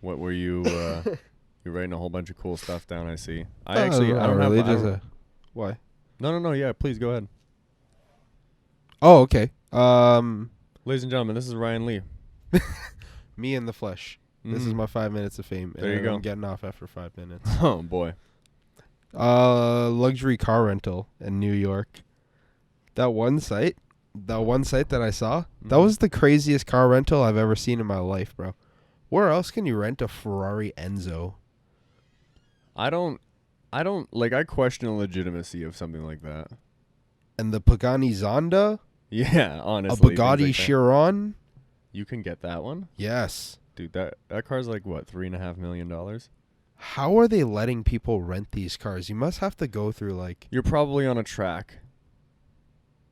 What were you? You're writing a whole bunch of cool stuff down. I see. I I don't really have. just why? No. Yeah, please go ahead. Oh, okay. Ladies and gentlemen, this is Ryan Lee. Me in the flesh. This is my 5 minutes of fame. There you go. I'm getting off after 5 minutes. Oh boy. Luxury car rental in New York. That one site that I saw, that was the craziest car rental I've ever seen in my life, bro. Where else can you rent a Ferrari Enzo? I don't like. I question the legitimacy of something like that. And the Pagani Zonda? Yeah, honestly. A Bugatti Chiron? You can get that one? Yes. Dude, that car's like what, $3.5 million? How are they letting people rent these cars? You must have to go through like... You're probably on a track.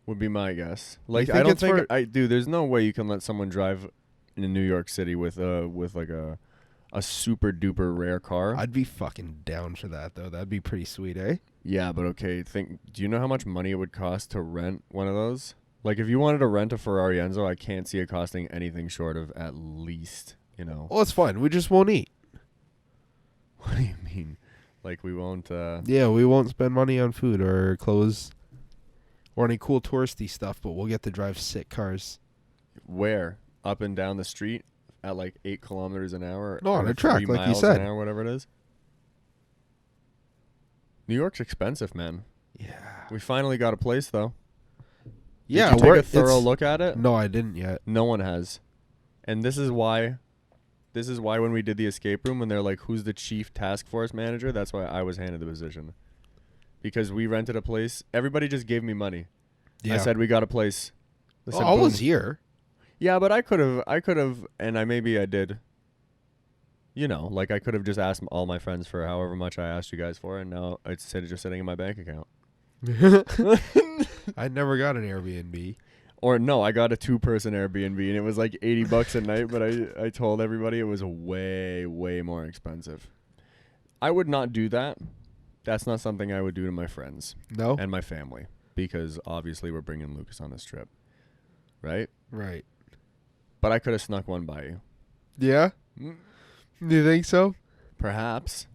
Would be my guess. Like, think I don't it's think for- dude, there's no way you can let someone drive in New York City with like a super duper rare car. I'd be fucking down for that though. That'd be pretty sweet, eh? Yeah, but okay, do you know how much money it would cost to rent one of those? Like, if you wanted to rent a Ferrari Enzo, I can't see it costing anything short of at least, Well, it's fine. We just won't eat. What do you mean? Like, we won't Yeah, we won't spend money on food or clothes or any cool touristy stuff, but we'll get to drive sick cars. where? Up and down the street at like 8 kilometers an hour? No, on or a track, 3 like you miles said. an hour, whatever it is. New York's expensive, man. Yeah. We finally got a place, though. Yeah, Did you take a thorough look at it? No, I didn't yet. No one has. And this is why when we did the escape room, when they're like, who's the chief task force manager, that's why I was handed the position. Because we rented a place. Everybody just gave me money. Yeah. I said, we got a place. They said, I was boom. here. Yeah, but I could have, and maybe I did. Like, I could have just asked all my friends for however much I asked you guys for, and now it's just sitting in my bank account. I never got an Airbnb. Or no, I got a 2-person Airbnb, and it was like $80 a night, but I told everybody it was way, way more expensive. I would not do that. That's not something I would do to my friends. No? And my family, because obviously we're bringing Lucas on this trip. Right? Right. But I could have snuck one by you. Yeah? You think so? Perhaps.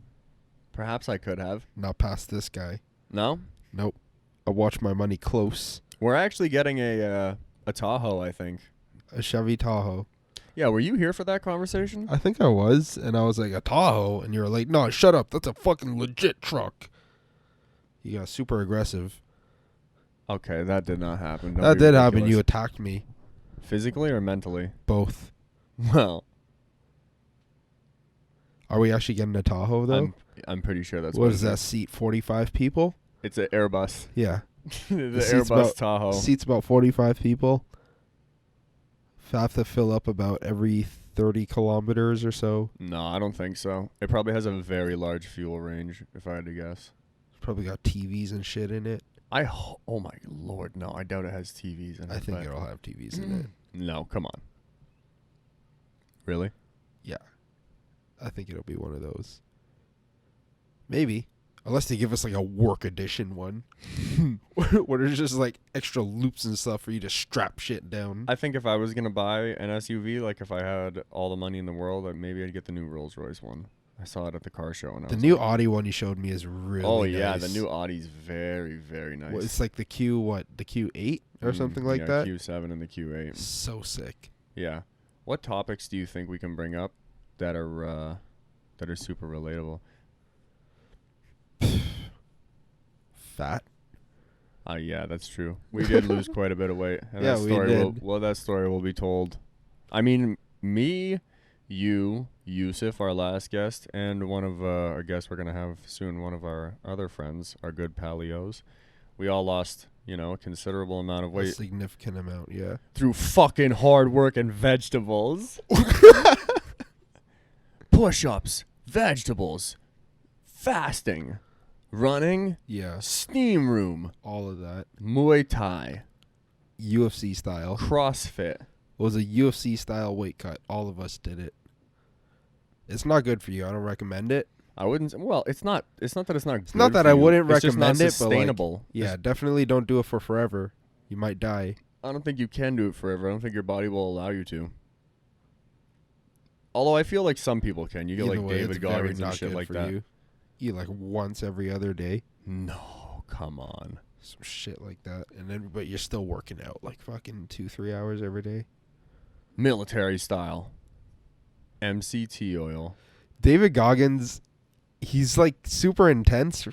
Perhaps I could have. Not past this guy. No? Nope. I watch my money close. We're actually getting a Tahoe, I think. A Chevy Tahoe. Yeah, were you here for that conversation? I think I was, and I was like, a Tahoe? And you were like, no, shut up. That's a fucking legit truck. You got super aggressive. Okay, that did not happen. Don't That be did happen. ridiculous. You attacked me. Physically or mentally? Both. Well, Are we actually getting a Tahoe, though? I'm pretty sure that's what it does that seat? 45 people? It's an Airbus. Yeah. the seat's Airbus about- Tahoe. Seats about 45 people. Have to fill up about every 30 kilometers or so. No, I don't think so. It probably has a very large fuel range, if I had to guess. Probably got TVs and shit in it. Oh my lord, no, I doubt it has TVs in it. I think but- it'll have TVs in it. No, come on. Really? Yeah. I think it'll be one of those. Maybe. Unless they give us like a work edition one. Where there's just like extra loops and stuff for you to strap shit down. I think if I was going to buy an SUV, like if I had all the money in the world, maybe I'd get the new Rolls-Royce one. I saw it at the car show. And The new Audi one you showed me is really nice. Yeah, the new Audi's very, very nice. Well, it's like the Q8 or something like that? Q7 and the Q8. So sick. Yeah. What topics do you think we can bring up that are super relatable? Fat. Yeah, that's true. We did lose quite a bit of weight. And Yeah, that we story did. That story will be told. I mean, me, you, Yusuf, our last guest, and one of our guests we're going to have soon, one of our other friends, our good palios. We all lost, a considerable amount of A weight significant amount, yeah. through fucking hard work and vegetables. Push-ups, vegetables, fasting, running, Yeah. steam room, All of that. Muay Thai, UFC style. CrossFit. It was a UFC style weight cut. All of us did it. It's not good for you. I don't recommend it. I wouldn't. Well, it's not. It's not that it's not. It's not that I wouldn't recommend it, but like, sustainable. yeah, definitely don't do it for forever. You might die. I don't think you can do it forever. I don't think your body will allow you to. Although I feel like some people can. You get Either like way, David it's very Goggins and not shit good like for that. you. Eat like once every other day. No, come on. Some shit like that. And then, but you're still working out like fucking 2-3 hours every day. Military style. MCT oil. David Goggins, he's like super intense.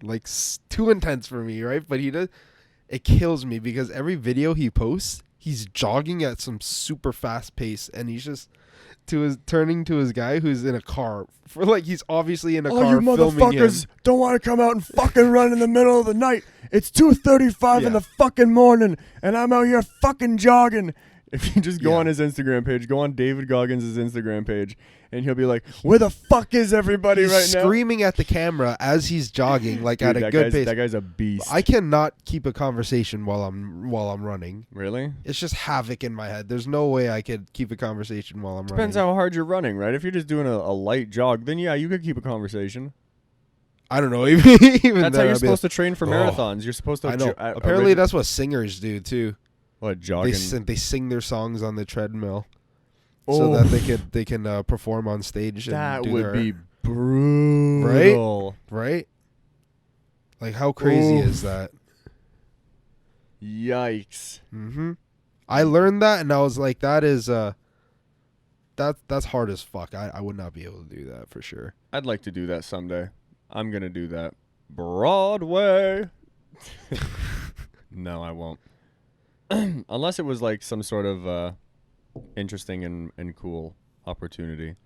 Like too intense for me, right? But it kills me because every video he posts, he's jogging at some super fast pace, and he's just turning to his guy who's in a car for like he's obviously in a car. Oh, you filming motherfuckers him. don't want to come out and fucking run in the middle of the night. It's 2:35 in Yeah. the fucking morning, and I'm out here fucking jogging. If you just go on his Instagram page, go on David Goggins' Instagram page, and he'll be like, "Where the fuck is everybody He's right now?" screaming at the camera as he's jogging, like Dude, at a good pace. That guy's a beast. I cannot keep a conversation while I'm running. Really? It's just havoc in my head. There's no way I could keep a conversation while I'm Depends running. how hard you're running, right? If you're just doing a light jog, then yeah, you could keep a conversation. I don't know. Even That's then, how you're I'd be supposed to train for "Oh." marathons. You're supposed to. I know. Apparently, that's what singers do too. what They jogging. they sing their songs on the treadmill so that they can perform on stage. And That do would their, be brutal. right. Like how crazy Oof. is that? Yikes. Mm-hmm. I learned that, and I was like, that is that's hard as fuck. I would not be able to do that for sure. I'd like to do that someday. I'm gonna do that. Broadway. No, I won't. Unless it was like some sort of interesting and cool opportunity.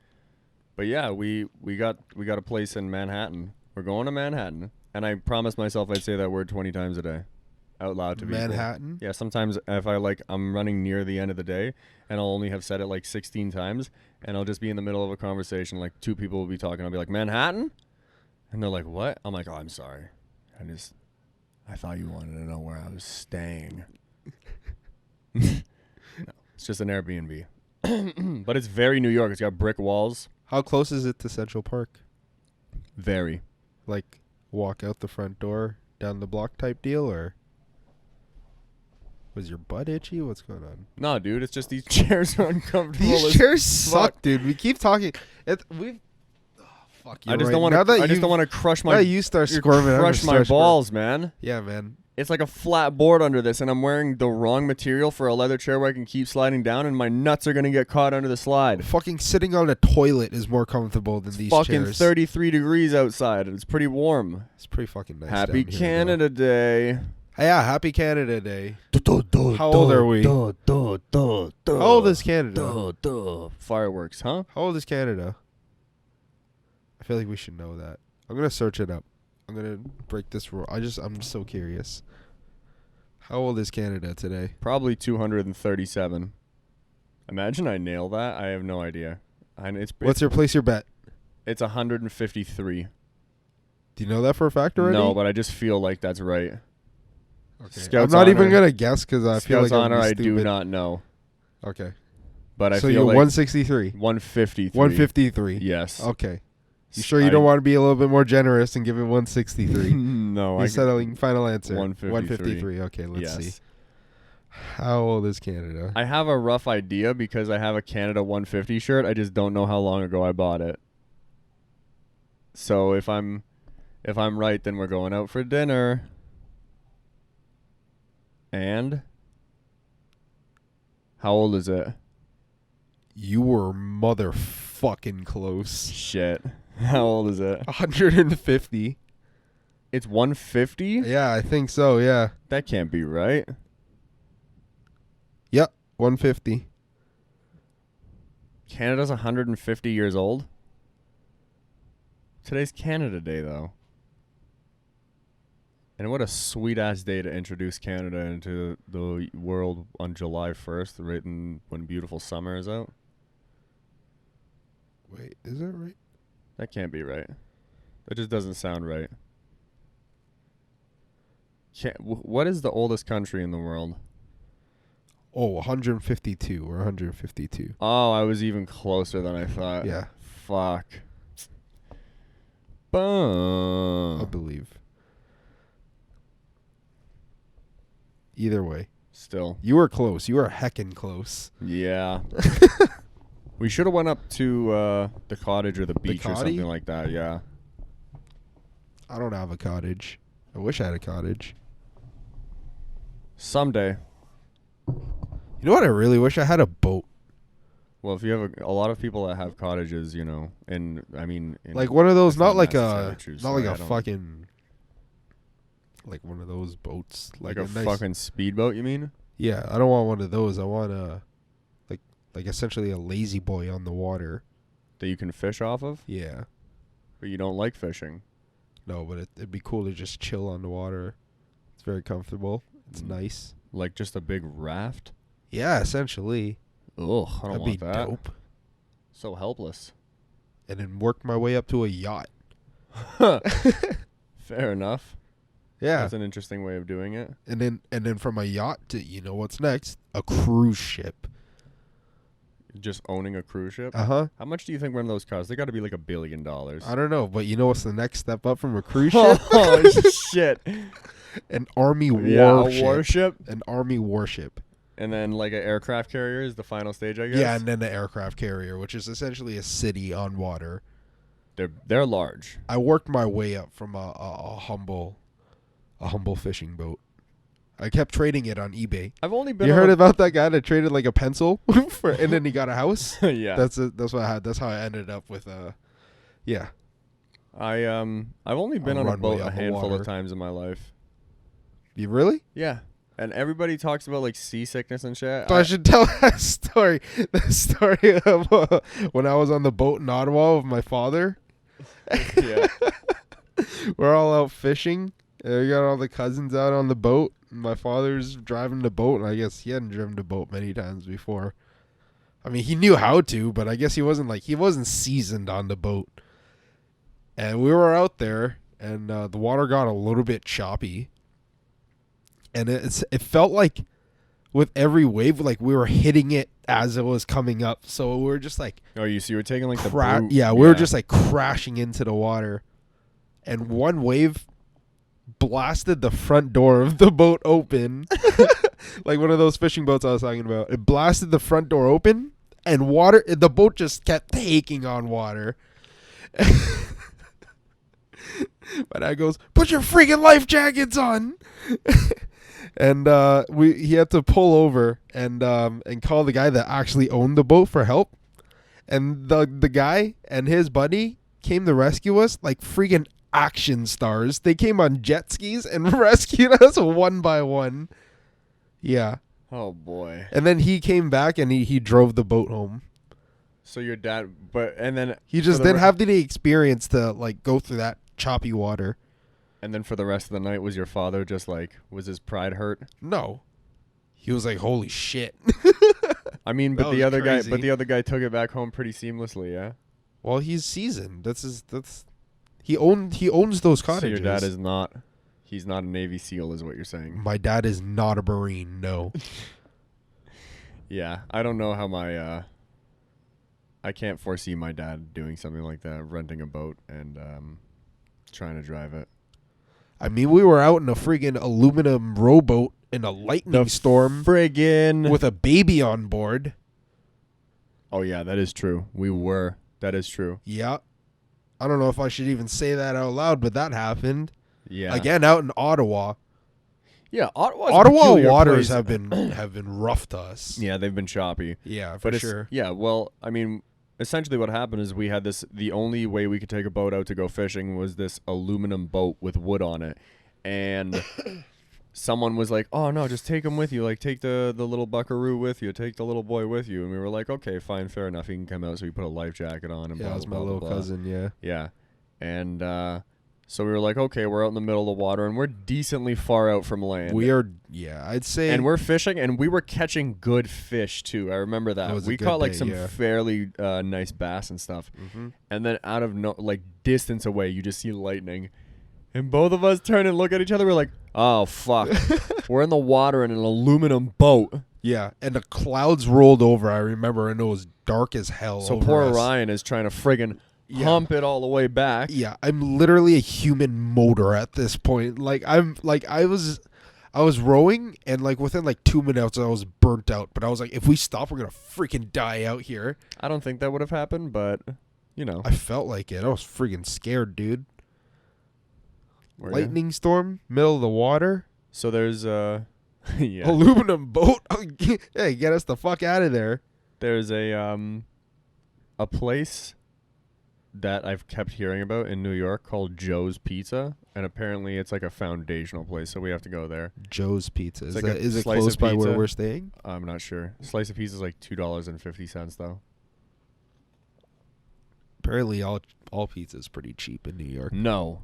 But yeah, we got a place in Manhattan. We're going to Manhattan, and I promised myself I'd say that word 20 times a day, out loud to people. Manhattan. Yeah, sometimes if I'm running near the end of the day, and I'll only have said it like 16 times, and I'll just be in the middle of a conversation, like two people will be talking. I'll be like, Manhattan, and they're like, what? I'm like, oh, I'm sorry. I thought you wanted to know where I was staying. No, it's just an Airbnb. But it's very New York. It's got brick walls. How close is it to Central Park? Very. Like walk out the front door, down the block type deal, or was your butt itchy? What's going on? No, dude, it's just these chairs are uncomfortable. These as chairs fuck. suck, dude. We keep talking. We've. Oh, fuck you. I just right. don't want Now to. that I just you've- don't want to crush now my. you start squirming. I'm Crush gonna my start balls, man. squirming. Yeah, man. It's like a flat board under this, and I'm wearing the wrong material for a leather chair where I can keep sliding down, and my nuts are gonna get caught under the slide. Fucking sitting on a toilet is more comfortable than these Fucking chairs. 33 degrees outside. It's pretty warm. It's pretty fucking nice. Happy down here, Canada Day. though. Yeah, happy Canada Day. How old are we? How old is Canada? Fireworks, huh? How old is Canada? I feel like we should know that. I'm gonna search it up. I'm gonna break this rule. I'm so curious. How old is Canada today? Probably 237. Imagine I nail that. I have no idea. What's your place your bet? It's 153. Do you know that for a fact already? No, but I just feel like that's right. Okay. Scouts I'm not even honor. gonna guess because I feel Scouts like honor, I'm I do stupid. not know. Okay. But I So feel you're like 163. 153. 153. Yes. Okay. You sure you don't want to be a little bit more generous and give it 163? No, You're settling final answer. 153. Okay, let's yes. see. How old is Canada? I have a rough idea because I have a Canada 150 shirt. I just don't know how long ago I bought it. So if I'm right, then we're going out for dinner. And how old is it? You were motherfucking close. Shit. How old is it? 150. It's 150? Yeah, I think so, yeah. That can't be right. Yep, 150. Canada's 150 years old? Today's Canada Day, though. And what a sweet-ass day to introduce Canada into the world on July 1st, right when beautiful summer is out. Wait, is that right? That can't be right. That just doesn't sound right. What is the oldest country in the world? Oh, 152 or 152. Oh, I was even closer than I thought. Yeah. Fuck. I Boom. believe. Either way. Still. You were close. You were heckin' close. Yeah. We should have went up to the cottage or the beach or cotty? something like that. Yeah. I don't have a cottage. I wish I had a cottage. Someday. You know what? I really wish I had a boat. Well, if you have a lot of people that have cottages, you know, and I mean, Like one of those, it's not like necessary a, to choose, not sorry, like I a don't- fucking, like one of those boats, like a nice, fucking speedboat. You mean? Yeah, I don't want one of those. I want a, like essentially a lazy boy on the water. That you can fish off of, Yeah. but you don't like fishing. No, but it'd be cool to just chill on the water. It's very comfortable. It's nice. Like just a big raft. Yeah, essentially. Ugh, I don't That'd want be that. dope. So helpless. And then work my way up to a yacht. Fair enough. Yeah. That's an interesting way of doing it. And then from a yacht to, you know what's next? A cruise ship. Just owning a cruise ship. Uh-huh. How much do you think one of those costs? They got to be like $1 billion. I don't know, but you know what's the next step up from a cruise ship? Oh shit! An army Yeah, a warship. warship, An army warship. and then like an aircraft carrier is the final stage, I guess. Yeah, and then the aircraft carrier, which is essentially a city on water. they're large. I worked my way up from a humble fishing boat. I kept trading it on eBay. I've only been. You on heard a- about that guy that traded like a pencil for, and then he got a house? Yeah. That's what I had. That's how I ended up with yeah. I've only been A on a runway boat a on the handful water. of times in my life. You really? Yeah. And everybody talks about like seasickness and shit. So I should tell that story. The story of when I was on the boat in Ottawa with my father. Yeah. We're all out fishing. We got all the cousins out on the boat. And my father's driving the boat, and I guess he hadn't driven the boat many times before. I mean, he knew how to, but I guess he wasn't seasoned on the boat. And we were out there, and the water got a little bit choppy. And it felt like with every wave, like we were hitting it as it was coming up. So we were just like, Oh, you were taking like the brute. yeah, we were just like crashing into the water. And one wave blasted the front door of the boat open. Like one of those fishing boats I was talking about. It blasted the front door open, and the boat just kept taking on water. My dad goes, "Put your freaking life jackets on." And he had to pull over and call the guy that actually owned the boat for help. And the guy and his buddy came to rescue us like freaking action stars. They came on jet skis and rescued us one by one. Yeah. Oh boy. And then he came back and he drove the boat home. So your dad, and then He just for the didn't have the experience to like go through that choppy water. And then for the rest of the night, was your father just like, was his pride hurt? No. He was like, "Holy shit." I mean, That but the was other crazy. guy, took it back home pretty seamlessly, yeah. Well, he's seasoned. He owns those cottages. So your dad is not. He's not a Navy SEAL, is what you're saying. My dad is not a Marine. No. Yeah, I don't know how my. I can't foresee my dad doing something like that, renting a boat and trying to drive it. I mean, we were out in a friggin' aluminum rowboat in a lightning storm Friggin' with a baby on board. Oh yeah, that is true. We were. That is true. Yeah. I don't know if I should even say that out loud, but that happened. Yeah. Again, out in Ottawa. Yeah, Ottawa waters have been rough to us. Yeah, they've been choppy. Yeah, for But sure. Yeah, well, I mean, essentially what happened is we had the only way we could take a boat out to go fishing was this aluminum boat with wood on it. And someone was like, "Oh no, just take him with you. Like take the little buckaroo with you. Take the little boy with you." And we were like, "Okay, fine, fair enough. He can come out." So we put a life jacket on and Yeah, blah, that was blah, my blah, little blah, blah. cousin, yeah. Yeah. And so we were like, "Okay, we're out in the middle of the water and we're decently far out from land." We are, yeah, I'd say. And we're fishing, and we were catching good fish too. I remember that. It was a We good caught like day, some yeah. fairly nice bass and stuff. Mm-hmm. And then out of distance away, you just see lightning, and both of us turn and look at each other. We're like, "Oh fuck, we're in the water in an aluminum boat." Yeah, and the clouds rolled over, I remember, and it was dark as hell. So over poor us. Ryan is trying to friggin' Yeah. hump it all the way back. Yeah, I'm literally a human motor at this point. I I was rowing, and like within like 2 minutes, I was burnt out. But I was like, if we stop, we're gonna freaking die out here. I don't think that would have happened, but you know. I felt like it. I was freaking scared, dude. Were ya? Lightning storm, middle of the water, So there's yeah. aluminum boat. Hey, get us the fuck out of there. There's a place that I've kept hearing about in New York called Joe's Pizza, and apparently it's like a foundational place, so we have to go there. Joe's Pizza. It's Is, like that, a is it slice close of by where pizza. we're staying? I'm not sure. Slice of pizza is like $2.50 though. Apparently, all pizza is pretty cheap in New York. No.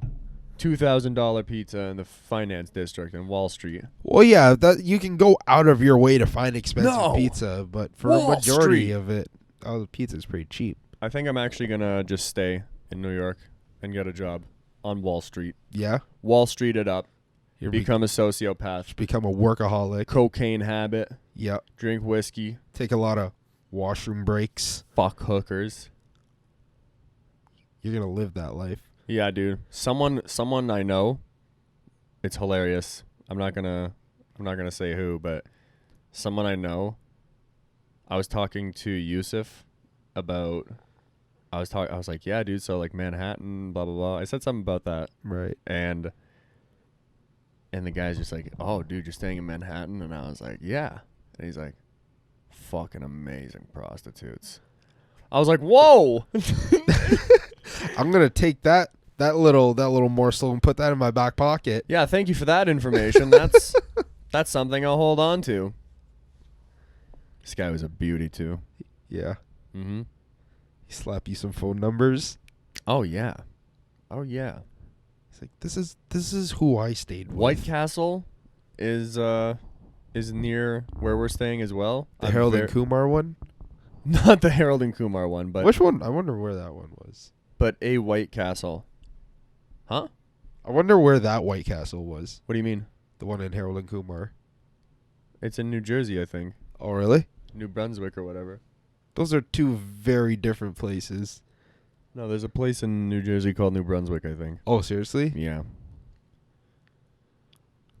$2,000 pizza in the finance district in Wall Street. Well, yeah, that you can go out of your way to find expensive No. pizza, but for Wall a majority Street. of it, all the pizza is pretty cheap. I think I'm actually gonna just stay in New York and get a job on Wall Street. Yeah, Wall Street it up. you Become a sociopath. become a workaholic. Cocaine habit. Yeah, Drink whiskey. take a lot of washroom breaks. Fuck hookers. You're gonna live that life. Yeah, dude. Someone I know. It's hilarious. I'm not gonna say who, but someone I know. I was talking to Yusuf about. I was like, yeah, dude. So like Manhattan, blah blah blah. I said something about that, Right. and the guy's just like, oh, dude, you're staying in Manhattan, and I was like, yeah, and he's like, fucking amazing prostitutes. I was like, whoa. I'm gonna take that little morsel and put that in my back pocket. Yeah, thank you for that information. That's something I'll hold on to. This guy was a beauty too. Yeah. Mm-hmm. He slap you some phone numbers. Oh yeah. Oh yeah. He's like, this is who I stayed with. White Castle is near where we're staying as well. The Harold and Kumar one. Not the Harold and Kumar one, but Which one? I wonder where that one was. but a White Castle. Huh? I wonder where that White Castle was. What do you mean? The one in Harold and Kumar. It's in New Jersey, I think. Oh, really? New Brunswick or whatever. Those are two very different places. No, there's a place in New Jersey called New Brunswick, I think. Oh, seriously? Yeah.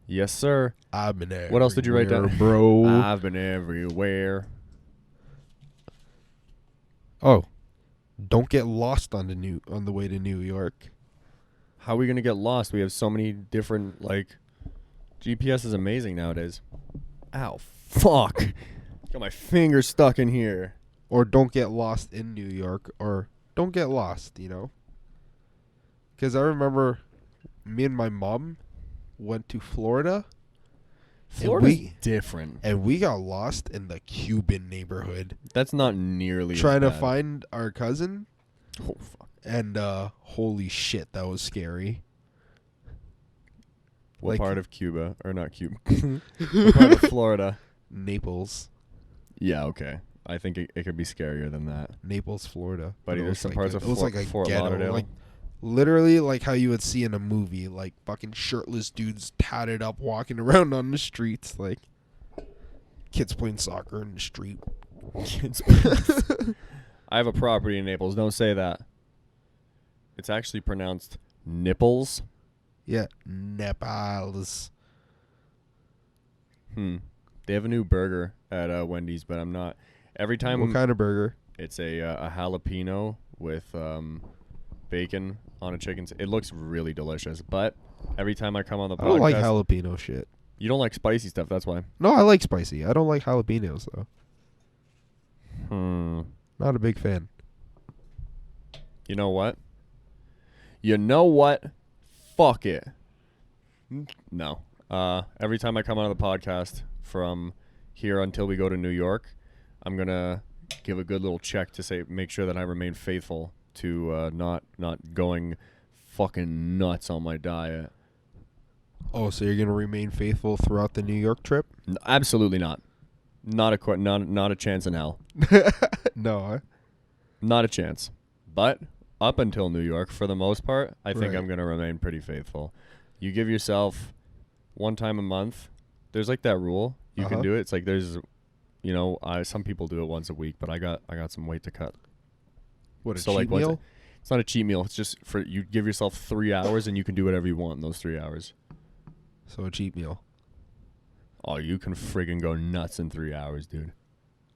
Yes, sir. I've been there. What else did you write down? Bro. I've been everywhere. Oh. Don't get lost on the way to New York. How are we going to get lost? We have so many different, like, GPS is amazing nowadays. Ow, fuck. Got my finger stuck in here. Or don't get lost in New York. Or don't get lost, you know? Because I remember me and my mom went to Florida. Florida's different. And we got lost in the Cuban neighborhood. That's not nearly Trying as to bad. find our cousin. Oh, fuck. And holy shit, that was scary. What Like- part of Cuba? Or not Cuba. What part of Florida? Naples. Yeah, okay. I think it could be scarier than that. Naples, Florida. Buddy, But it there's was some like parts a- of it was like a Fort ghetto, Lauderdale. like literally like how you would see in a movie, like fucking shirtless dudes tatted up walking around on the streets, like kids playing soccer in the street. Kids. I have a property in Naples. Don't say that. It's actually pronounced nipples. Yeah, Nepals. They have a new burger at Wendy's, but I'm not. Every time What kind of burger? it's a jalapeno with bacon on a chicken. It looks really delicious, but every time I come on the podcast, I don't like jalapeno shit. you don't like spicy stuff. That's why. No, I like spicy. I don't like jalapenos though. Hmm. Not a big fan. You know what? You know what? Fuck it. No. Every time I come on the podcast from here until we go to New York, I'm gonna give a good little check to make sure that I remain faithful to not going fucking nuts on my diet. Oh, so you're gonna remain faithful throughout the New York trip? Absolutely not. Not a chance in hell. No. Huh? Not a chance. But up until New York, for the most part, I think Right. I'm going to remain pretty faithful. You give yourself one time a month. There's like that rule. You can do it. It's like there's, some people do it once a week, but I got some weight to cut. What, a So, cheat like, once meal? It's not a cheat meal. It's just you give yourself 3 hours and you can do whatever you want in those 3 hours. So a cheat meal. Oh, you can friggin' go nuts in 3 hours, dude.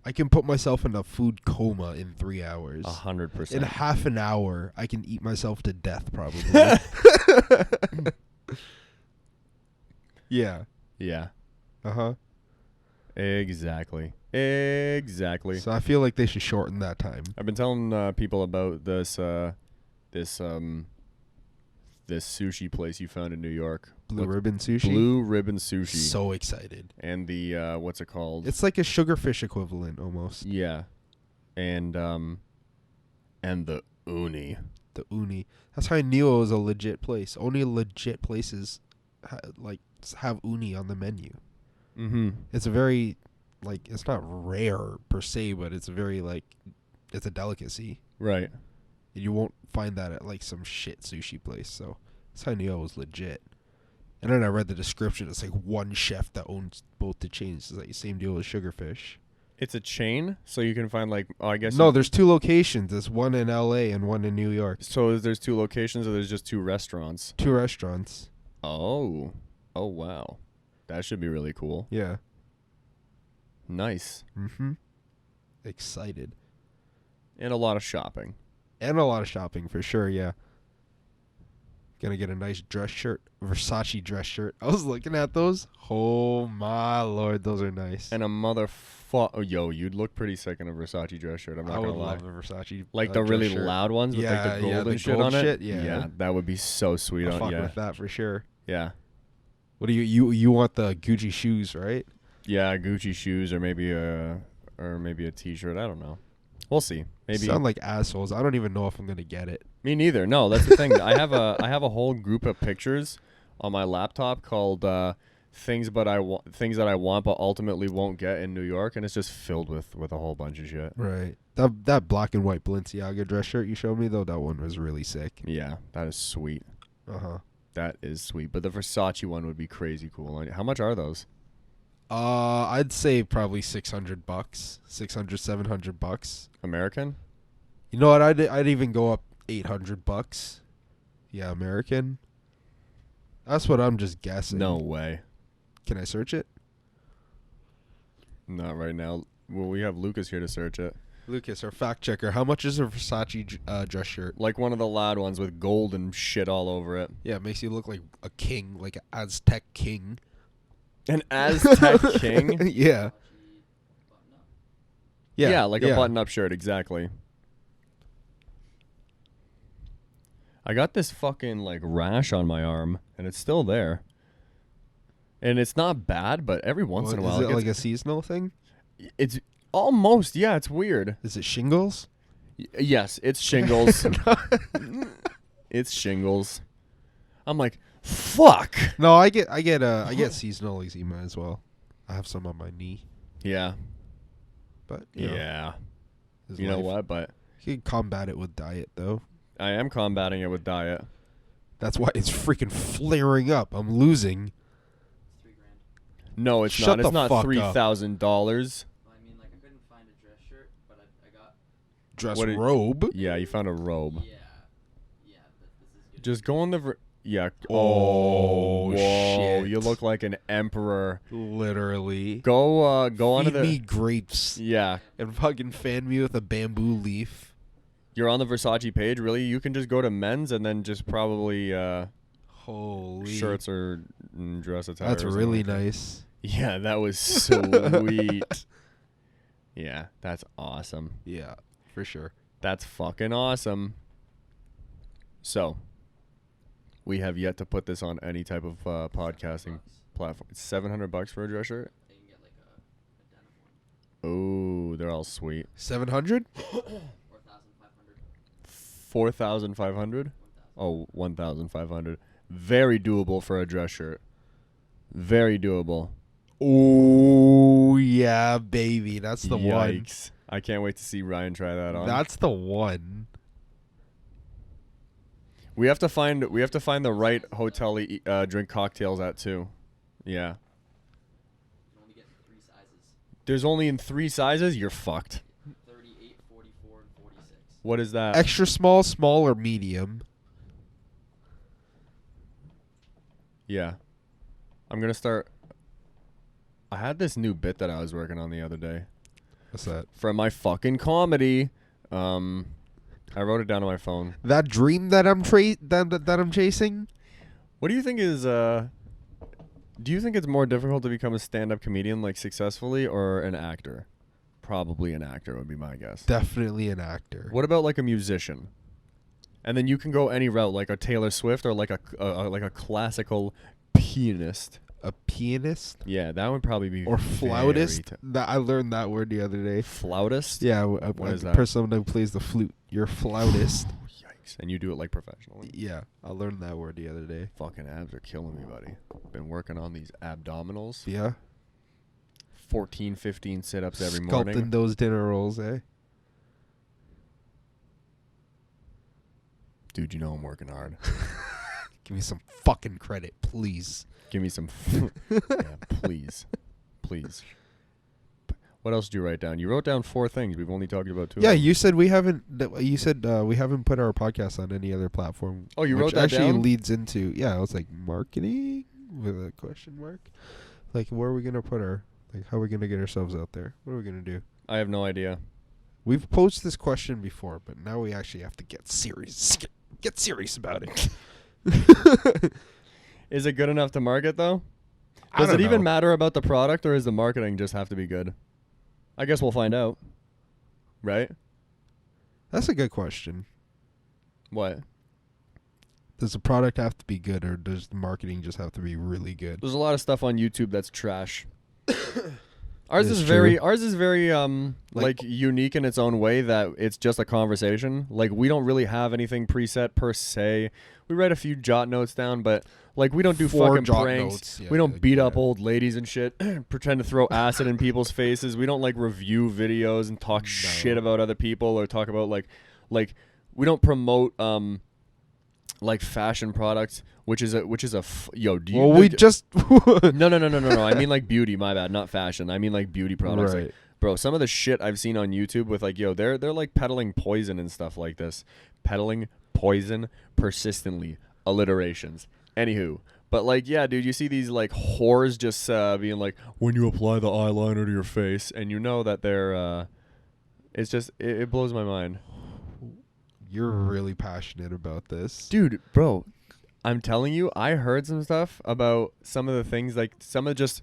I can put myself in a food coma in 3 hours. 100%. In half an hour, I can eat myself to death, probably. Yeah. Yeah. Uh-huh. Exactly. So I feel like they should shorten that time. I've been telling people about this sushi place you found in New York. Blue Ribbon Sushi? Blue Ribbon Sushi. So excited. And the what's it called? It's like a sugarfish equivalent almost. Yeah. And the uni. The uni. That's how I knew it was a legit place. Only legit places have uni on the menu. Mm-hmm. It's a very it's not rare per se, but it's very it's a delicacy. Right. You won't find that at some shit sushi place. So that's how I knew it was legit. And then I read the description. It's one chef that owns both the chains. It's same deal with Sugarfish. It's a chain, so you can find I guess. No, there's 2 locations. There's one in L.A. and one in New York. So there's 2 locations, or there's just 2 restaurants? 2 restaurants. Oh wow, that should be really cool. Yeah. Nice. Mm-hmm. Excited. And a lot of shopping. And a lot of shopping for sure. Yeah. Gonna get a nice dress shirt, Versace dress shirt. I was looking at those. Oh my lord, those are nice. And a yo, you'd look pretty sick in a Versace dress shirt. I'm not gonna lie. I would love a Versace, like the really shirt. loud ones with the gold and shit gold on shit, it. Yeah, that would be so sweet. I'll fuck yeah, with that for sure. Yeah. What do you want the Gucci shoes, right? Yeah, Gucci shoes or maybe a t-shirt. I don't know. We'll see. Maybe sound like assholes. I don't even know if I'm gonna get it. Me neither. No, that's the thing. I have a whole group of pictures on my laptop called things that I want but ultimately won't get in New York, and it's just filled with a whole bunch of shit. Right. That black and white Balenciaga dress shirt you showed me though, that one was really sick. Yeah, that is sweet. Uh-huh. That is sweet. But the Versace one would be crazy cool. How much are those? I'd say probably $600, $700. American? You know what? I'd even go up $800. Yeah, American. That's what I'm just guessing. No way. Can I search it? Not right now. Well, we have Lucas here to search it. Lucas, our fact checker. How much is a Versace dress shirt? Like one of the loud ones with gold and shit all over it. Yeah, it makes you look like a king, like an Aztec king. An Aztec king? Yeah. Yeah, like a button-up shirt, exactly. I got this fucking rash on my arm, and it's still there. And it's not bad, but every once in a while, is it like a seasonal thing? It's almost, yeah. It's weird. Is it shingles? Yes, it's shingles. It's shingles. I'm like, fuck. No, I get seasonal eczema as well. I have some on my knee. Yeah. But yeah. You know what? But you can combat it with diet, though. I am combating it with diet. That's why it's freaking flaring up. I'm losing. It's $3,000. No, it's Shut not. It's the not fuck $3,000. Well, I mean, I couldn't find a dress shirt, but I got. Robe. Yeah, you found a robe. Yeah, this is good. Just go on the. Yeah. Oh, whoa, shit. You look like an emperor. Literally. Go onto Feed the. me grapes Yeah. and fucking fan me with a bamboo leaf. You're on the Versace page, really? You can just go to men's and then just probably Holy. shirts or dress attire. That's or something really like that. nice. Yeah, that was sweet. Yeah, that's awesome. Yeah, for sure. That's fucking awesome. So, we have yet to put this on any type of podcasting platform. It's $700 for a dress shirt? You can get like a denim one. Oh, they're all sweet. 700? 4,500. 4,500? Oh, 1,500. Very doable for a dress shirt. Very doable. Oh, yeah, baby. That's the one. Yikes. I can't wait to see Ryan try that on. That's the one. We have to find the right hotel to drink cocktails at too. Yeah. You can only get 3 sizes. There's only in 3 sizes? You're fucked. 38, 44, and 46. What is that? Extra small, small, or medium. Yeah. I'm going to start. I had this new bit that I was working on the other day What's that? for my fucking comedy. I wrote it down on my phone. That dream that that I'm chasing. What do you think is do you think it's more difficult to become a stand-up comedian like successfully or an actor? Probably an actor would be my guess. Definitely an actor. What about like a musician? And then you can go any route, like a Taylor Swift or like a classical pianist. A pianist Yeah, that would probably be or flautist? very That I learned that word the other day. flautist. Yeah, What is a that? person who plays the flute. You're a flautist. Yikes! And you do it like professionally. Yeah, I learned that word the other day. Fucking abs are killing me, buddy. Been working on these abdominals. Yeah, 14, 15 sit-ups every sculpting morning. those dinner rolls, eh? Dude, you know I'm working hard. Give me some fucking credit, please. Give me some. Yeah, please, please. What else did you write down? You wrote down 4 things. We've only talked about 2. Yeah, of them. you said we haven't. You said we haven't put our podcast on any other platform. Oh, you which wrote that actually down? leads into I was like marketing with a question mark. Like, where are we gonna put our? Like, how are we gonna get ourselves out there? What are we gonna do? I have no idea. We've posed this question before, but now we actually have to get serious. Get serious about it. Is it good enough to market though? I Does it don't even know. matter about the product, or does the marketing just have to be good? I guess we'll find out. Right? That's a good question. What? Does the product have to be good, or does the marketing just have to be really good? There's a lot of stuff on YouTube that's trash. Ours It's is very true. like unique in its own way that it's just a conversation. Like we don't really have anything preset per se. We write a few jot notes down, but like we don't do 4 fucking jot pranks. notes. Yeah, We don't like, beat yeah. up old ladies and shit. Pretend to throw acid in people's faces. We don't like review videos and talk shit about other people or talk about like we don't promote like fashion products, which is a yo. Do you Well, we just no. I mean like beauty. My bad, not fashion. I mean like beauty products. Right. Like, bro, some of the shit I've seen on YouTube with like, yo, they're like peddling poison and stuff like this. Peddling poison persistently. Alliterations. Anywho. But like, yeah, dude, you see these like whores just being like, when you apply the eyeliner to your face, and you know that they're it's just it blows my mind. You're really passionate about this. Dude, bro, I'm telling you, I heard some stuff about some of the things, like some of just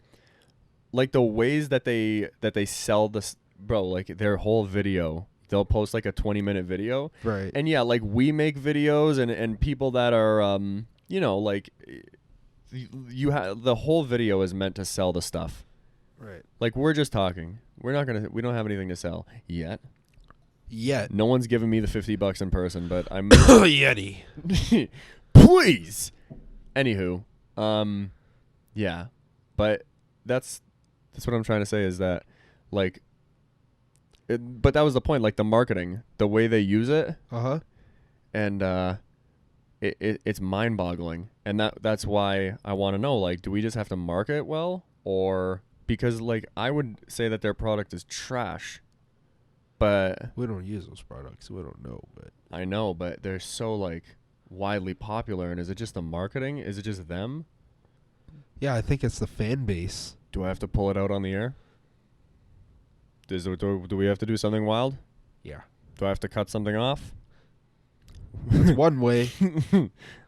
like the ways that they sell this, bro, like their whole video. They'll post like a 20-minute video. Right. And yeah, like we make videos and people that are you know, like you have the whole video is meant to sell the stuff. Right. Like we don't have anything to sell yet. Yet. No one's giving me the $50 in person, but I'm Yeti. please. Anywho, yeah, but that's what I'm trying to say is that, like, but that was the point, like the marketing, the way they use it, Uh-huh. and it's mind-boggling, and that's why I want to know, like, do we just have to market well, or because like I would say that their product is trash, but We don't use those products. We don't know, but I know, but they're so like widely popular, and is it just the marketing? Is it just them? yeah, I think it's the fan base. Do I have to pull it out on the air? Do we have to do something wild? Yeah. Do I have to cut something off? That's one way.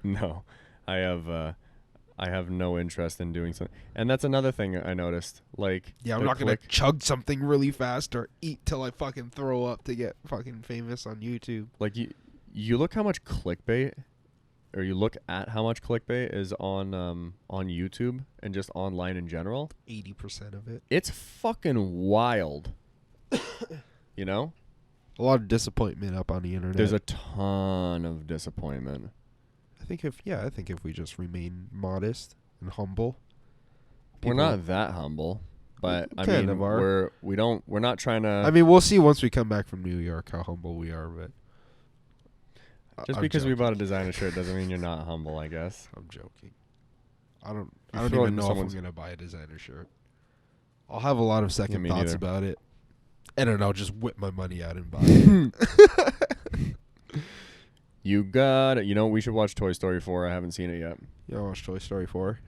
No, I have no interest in doing something, and that's another thing I noticed. Like, Yeah, I'm the not going to click- chug something really fast or eat till I fucking throw up to get fucking famous on YouTube. like you look how much clickbait, or you look at how much clickbait is on YouTube and just online in general. 80% of it. It's fucking wild. You know? A lot of disappointment up on the internet. There's a ton of disappointment. I think if we just remain modest and humble. We're people- not that humble, but I Kind mean, of are. we're not trying to. I mean, we'll see once we come back from New York how humble we are, but just I'm because we joking. bought a designer shirt doesn't mean you're not humble, I guess. I'm joking. I don't You throw it even in know if I'm someone's- gonna buy a designer shirt. I'll have a lot of second me thoughts neither. about it, and then I'll just whip my money out and buy it. You got it. You know, we should watch Toy Story 4. I haven't seen it yet. You know, watch Toy Story 4.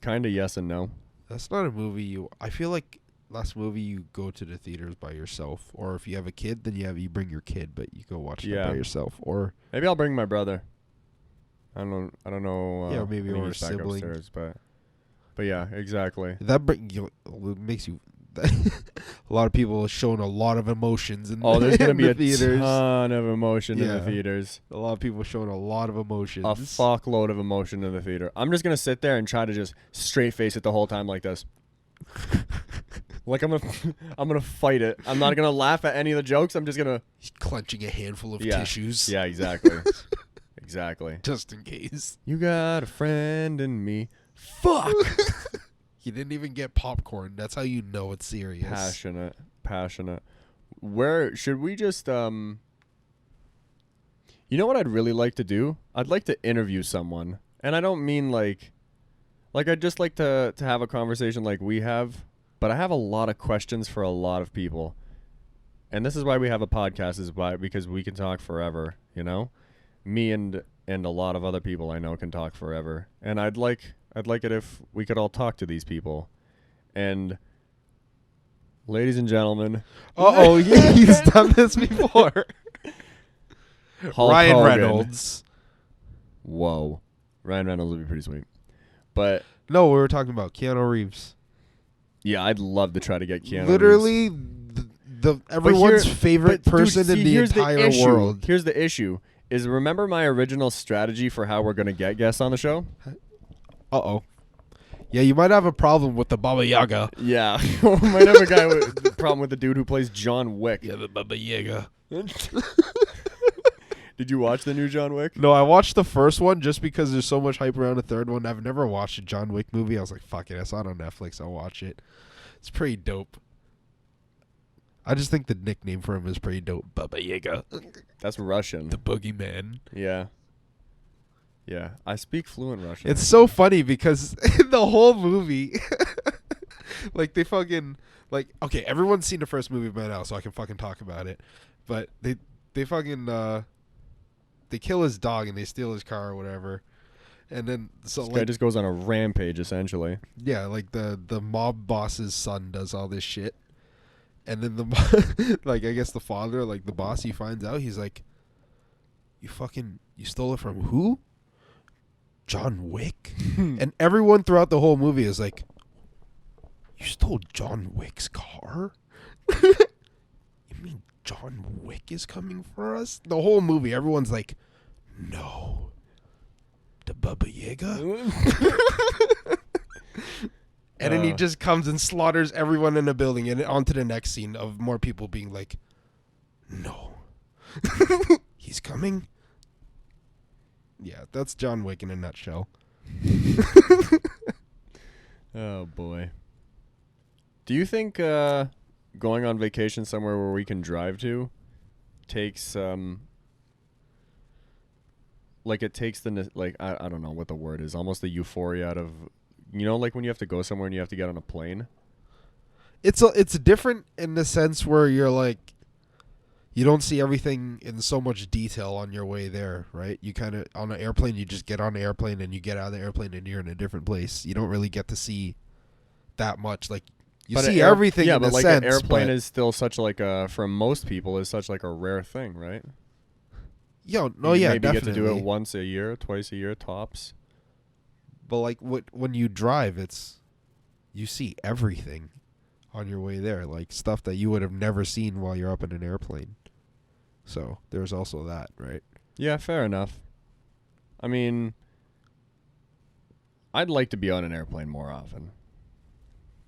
Kind of yes and no. That's not a movie I feel like last movie you go to the theaters by yourself, or if you have a kid, then you bring your kid, but you go watch it by yourself, or maybe I'll bring my brother. I don't know. Yeah, maybe when or a he's back sibling. upstairs, but yeah, exactly. that it makes you. A lot of people are showing a lot of emotions in, There's gonna in be the a theaters. ton of emotion in the Yeah. theaters. A lot of people showing a lot of emotions. A fuckload of emotion in the theater. I'm just gonna sit there and try to just straight face it the whole time like this. Like I'm gonna fight it. I'm not gonna laugh at any of the jokes. I'm just gonna He's clenching a handful of Yeah. tissues. Yeah, exactly. Exactly. Just in case. You got a friend in me. Fuck. He didn't even get popcorn. That's how you know it's serious. Passionate. Where should we just You know what I'd really like to do? I'd like to interview someone. And I don't mean like I'd just like to have a conversation like we have, but I have a lot of questions for a lot of people. And this is why we have a podcast, because we can talk forever, you know? Me and a lot of other people I know can talk forever. And I'd like it if we could all talk to these people. And ladies and gentlemen, Yeah, he's done this before. Hulk Ryan Hogan. Reynolds. Whoa. Ryan Reynolds would be pretty sweet. But No, we were talking about Keanu Reeves. yeah, I'd love to try to get Keanu Literally, Reeves. the everyone's favorite But, dude, person see, in the here's entire issue. world. Here's the issue. Is remember my original strategy for how we're going to get guests on the show? Uh-oh. Yeah, you might have a problem with the Baba Yaga. Yeah. Might have a guy with the problem with the dude who plays John Wick. Yeah, the Baba Yaga. Did you watch the new John Wick? No, I watched the first one just because there's so much hype around the third one. I've never watched a John Wick movie. I was like, fuck it. I saw it on Netflix. I'll watch it. It's pretty dope. I just think the nickname for him is pretty dope. Baba Yaga. That's Russian. The Boogeyman. Yeah. Yeah. I speak fluent Russian. It's so funny because in the whole movie, like they fucking, like, okay, everyone's seen the first movie by now, so I can fucking talk about it. But they fucking, they kill his dog and they steal his car or whatever. And then, so this like, guy just goes on a rampage, essentially. yeah, like the mob boss's son does all this shit. And then the, like, I guess the father, like the boss, he finds out, he's like, you stole it from who? John Wick? And everyone throughout the whole movie is like, you stole John Wick's car? You mean John Wick is coming for us? The whole movie, everyone's like, no. The Baba Yaga? And then he just comes and slaughters everyone in the building, and on to the next scene of more people being like, no. He's coming? Yeah, that's John Wick in a nutshell. Oh, boy. Do you think going on vacation somewhere where we can drive to takes like it takes the like I don't know what the word is, almost the euphoria out of, you know, like when you have to go somewhere and you have to get on a plane? It's different in the sense where you're like, you don't see everything in so much detail on your way there, right? You kind of, on an airplane, you just get on the airplane and you get out of the airplane and you're in a different place. You don't really get to see that much. Like, you see everything in a sense. Yeah, but like an airplane is still such like a, for most people, is such like a rare thing, right? Yeah, maybe definitely. Get to do it once a year, twice a year, tops. But like when you drive, you see everything on your way there, like stuff that you would have never seen while you're up in an airplane. So there's also that, right? Yeah, fair enough. I mean, I'd like to be on an airplane more often.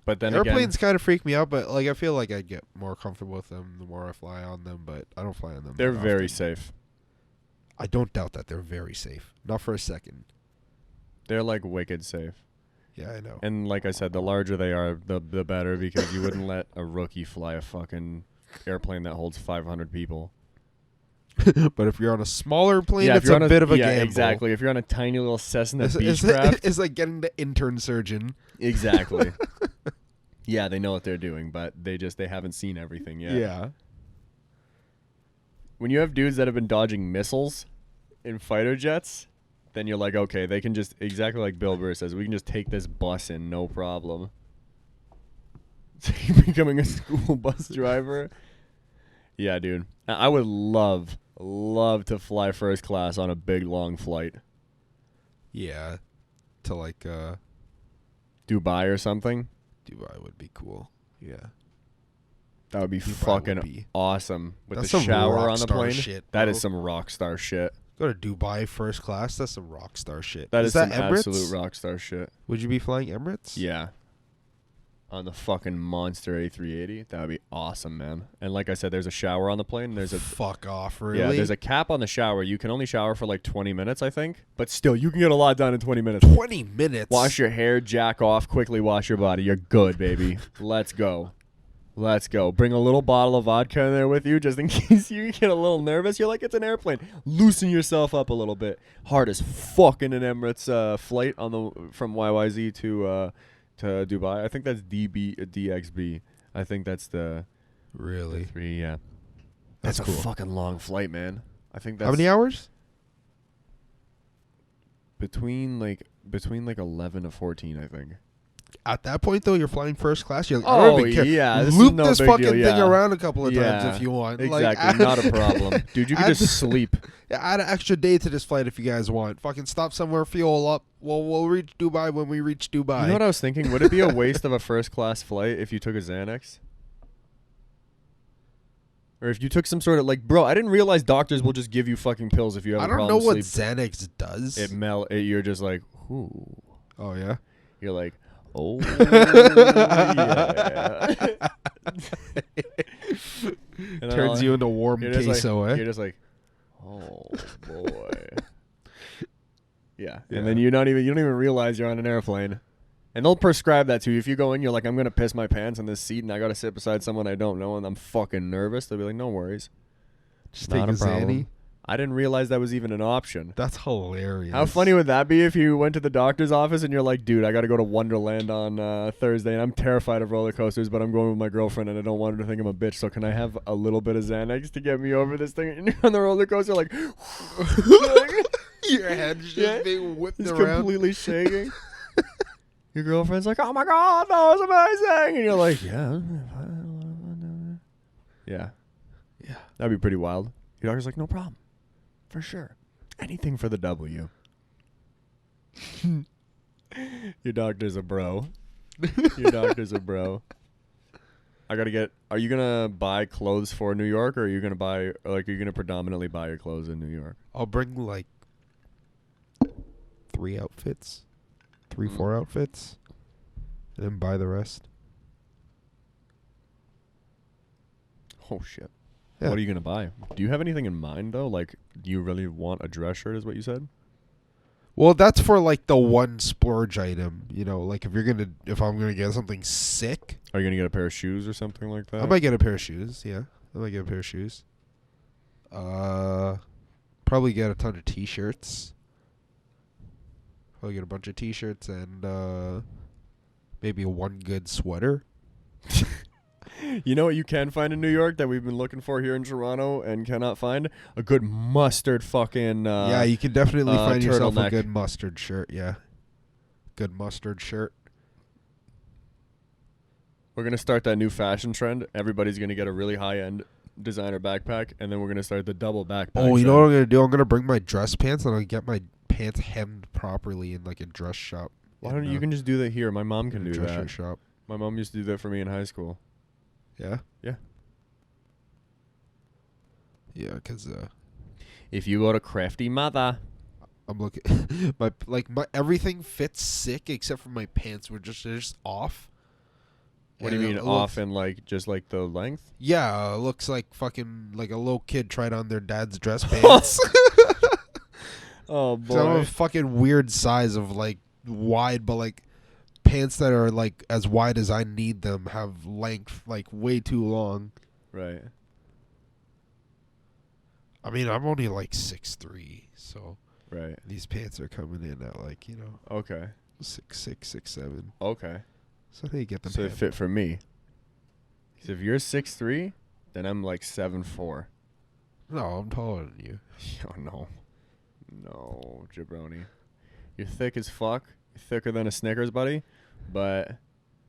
But then airplanes kind of freak me out, but like I feel like I'd get more comfortable with them the more I fly on them, but I don't fly on them. They're that very often. safe. I don't doubt that they're very safe. Not for a second. They're like wicked safe. Yeah, I know. And like I said, the larger they are, the better, because you wouldn't let a rookie fly a fucking airplane that holds 500 people. But if you're on a smaller plane, yeah, it's a bit of a gamble. Exactly. If you're on a tiny little Cessna Beechcraft. It's like getting the intern surgeon. Exactly. Yeah, they know what they're doing, but they haven't seen everything yet. Yeah. When you have dudes that have been dodging missiles in fighter jets, then you're like, okay, they can just, exactly like Bill Burr says, we can just take this bus in, no problem. Becoming a school bus driver. Yeah, dude. I would love to fly first class on a big long flight. Yeah. To like Dubai or something. Dubai would be cool. Yeah. That would be Dubai fucking would be. awesome. With That's the some shower rock on the star plane. shit, That bro. is some rock star shit. Go to Dubai first class. That's some rock star shit. That is that some Emirates? absolute rock star shit. Would you be flying Emirates? Yeah. On the fucking monster A380. That would be awesome, man. And like I said, there's a shower on the plane. There's a Fuck off, really? Yeah, there's a cap on the shower. You can only shower for like 20 minutes, I think. But still, you can get a lot done in 20 minutes. 20 minutes. Wash your hair, jack off, quickly wash your body. You're good, baby. Let's go. Let's go. Bring a little bottle of vodka in there with you just in case you get a little nervous. You're like, it's an airplane. Loosen yourself up a little bit. Hard as fuck in an Emirates flight from YYZ to Dubai. I think that's DXB. I think that's the Really? 3, yeah. That's That's cool. a fucking long flight, man. I think that's How many hours? between like 11 to 14, I think. At that point, though, you're flying first class. You're like, I Oh, don't even care. yeah, this is Loop no this big fucking deal, thing yeah. around a couple of times Yeah, if you want. Exactly, not a problem. Dude, you can add- just sleep. Add an extra day to this flight if you guys want. Fucking stop somewhere, fuel up. Well, we'll reach Dubai when we reach Dubai. You know what I was thinking? Would it be a waste of a first class flight if you took a Xanax? Or if you took some sort of like, bro, I didn't realize doctors will just give you fucking pills if you have I a don't problem know what sleep. Xanax does. You're just like, ooh. Oh, yeah? You're like, oh yeah. And then Turns you into warm you're just queso, like, eh? You're just like, oh boy. Yeah. Yeah. And then you don't even realize you're on an airplane. And they'll prescribe that to you. If you go in, you're like, I'm gonna piss my pants in this seat and I gotta sit beside someone I don't know and I'm fucking nervous. They'll be like, no worries. Just Not take a a problem. Xanny. I didn't realize that was even an option. That's hilarious. How funny would that be if you went to the doctor's office and you're like, dude, I got to go to Wonderland on Thursday and I'm terrified of roller coasters, but I'm going with my girlfriend and I don't want her to think I'm a bitch. So can I have a little bit of Xanax to get me over this thing? And you're on the roller coaster like, Your head's just Yeah. being whipped it's around. completely shaking. Your girlfriend's like, oh my God, that was amazing. And you're like, yeah. Yeah. Yeah. That'd be pretty wild. Your doctor's like, no problem. For sure. Anything for the W. Your doctor's a bro. Your doctor's a bro. I gotta get. Are you gonna buy clothes for New York, or are you gonna buy? Like, are you gonna predominantly buy your clothes in New York? I'll bring like 3 outfits, 4 outfits, and then buy the rest. Oh shit. Yeah. What are you gonna buy? Do you have anything in mind though? Like, do you really want a dress shirt? Is what you said? Well, that's for like the one splurge item, you know. Like if I'm gonna get something sick, Are you gonna get a pair of shoes or something like that? I might get a pair of shoes. Yeah, I might get a pair of shoes. Probably get a ton of t-shirts. Probably get a bunch of t-shirts and maybe one good sweater. You know what you can find in New York that we've been looking for here in Toronto and cannot find? A good mustard fucking. Yeah, you can definitely find yourself a turtleneck. good mustard shirt. Yeah, good mustard shirt. We're gonna start that new fashion trend. Everybody's gonna get a really high-end designer backpack, and then we're gonna start the double backpack. Oh, you know what I'm gonna do? I'm gonna bring my dress pants and I'll get my pants hemmed properly in like a dress shop. Why don't you can just do that here? My mom can do dress that. shirt shop? My mom used to do that for me in high school. Yeah. Yeah. Yeah, because If you go to Crafty Mother, I'm looking. my everything fits sick except for my pants. They're just off. what do you And mean it off looks- and like just like the length? Yeah, it looks like fucking like a little kid tried on their dad's dress pants. Oh So I'm a fucking weird size of like wide, but like pants that are like as wide as I need them have length like way too long. Right. I mean, I'm only like 6'3", so Right. these pants are coming in at like, you know, Okay. 6'6", 6'7". Okay. So they get them. So it fit for me. So if you're 6'3", then I'm like 7'4". No, I'm taller than you. Oh no. No, jabroni. You're thick as fuck. You're thicker than a Snickers, buddy. But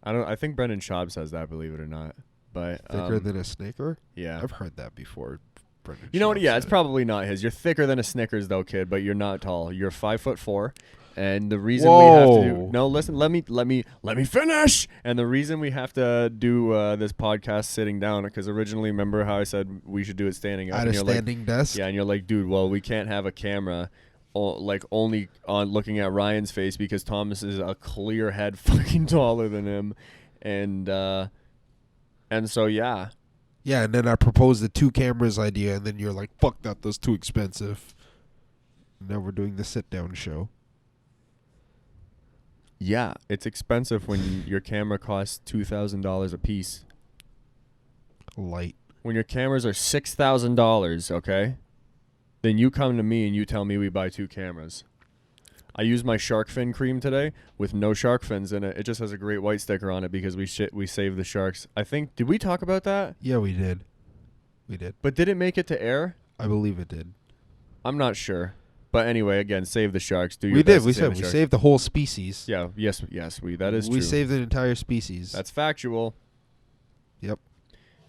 I think Brendan Schaub says that, believe it or not. But Thicker than a Snicker? yeah. I've heard that before. Brendan You know what? Schaub Yeah, said it's it. probably not his. You're thicker than a Snickers, though, kid. But you're not tall. You're 5'4", and the reason we have to do Whoa. no, listen, let me finish. And the reason we have to do this podcast sitting down, because originally, remember how I said we should do it standing up? At and a you're like, standing desk? yeah, and you're like, dude, well, we can't have a camera, like only on looking at Ryan's face because Thomas is a clear head fucking taller than him, and so yeah. Yeah, and then I proposed the 2 cameras idea, and then you're like, fuck that, that's too expensive. Now we're doing the sit-down show. Yeah, it's expensive when your camera costs $2,000 a piece. Light. When your cameras are $6,000, okay? Then you come to me and you tell me we buy 2 cameras. I used my shark fin cream today with no shark fins in it. It just has a great white sticker on it because we saved the sharks. I think, did we talk about that? Yeah, we did. We did. But did it make it to air? I believe it did. I'm not sure. But anyway, again, save the sharks. Do your We best did. We to save said the we sharks. saved the whole species. Yeah, yes, that is true. We saved an entire species. That's factual. Yep.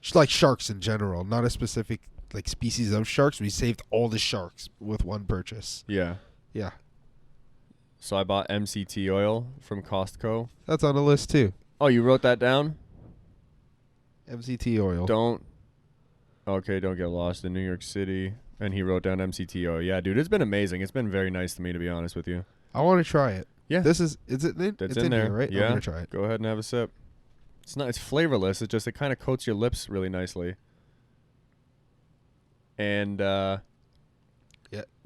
Just like sharks in general, not a specific like species of sharks. We saved all the sharks with one purchase. Yeah. Yeah. So I bought MCT oil from Costco. That's on the list too. Oh, you wrote that down? MCT oil. Don't get lost in New York City. And he wrote down MCT oil. Yeah, dude, it's been amazing. It's been very nice to me, to be honest with you. I want to try it. Yeah. Is it in? That's It's in there, here, right? yeah. I'm gonna try it. Go ahead and have a sip. It's not. It's flavorless. It kind of coats your lips really nicely. And Yeah.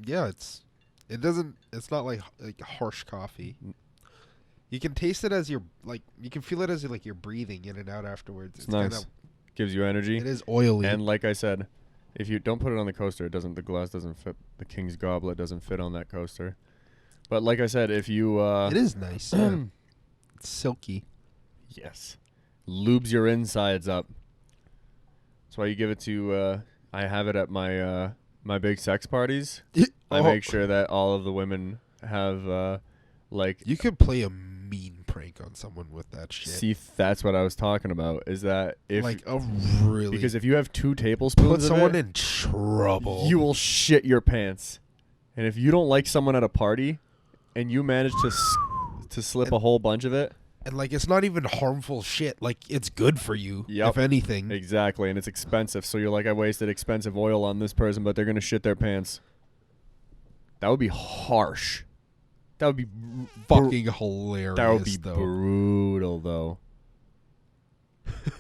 Yeah. It's not like harsh coffee. You can taste it as you can feel it as you're breathing in and out afterwards. it's nice. Gives you energy. It is oily. And like I said, if you don't put it on the coaster, the glass doesn't fit. The King's Goblet doesn't fit on that coaster. But like I said, if you it is nice. Yeah. It's silky. yes, lubes your insides up. That's why you give it to. I have it at my my big sex parties. I make sure that all of the women have You could play a mean prank on someone with that shit. See, that's what I was talking about. Is that if Because if you have 2 tablespoons put of someone it, in trouble. you will shit your pants. And if you don't like someone at a party, and you manage to slip a whole bunch of it, and it's not even harmful shit. It's good for you. Yep. If anything. exactly, and it's expensive. So you're like, I wasted expensive oil on this person, but they're gonna shit their pants. That would be harsh. That would be Fucking hilarious. That would be though. brutal, though.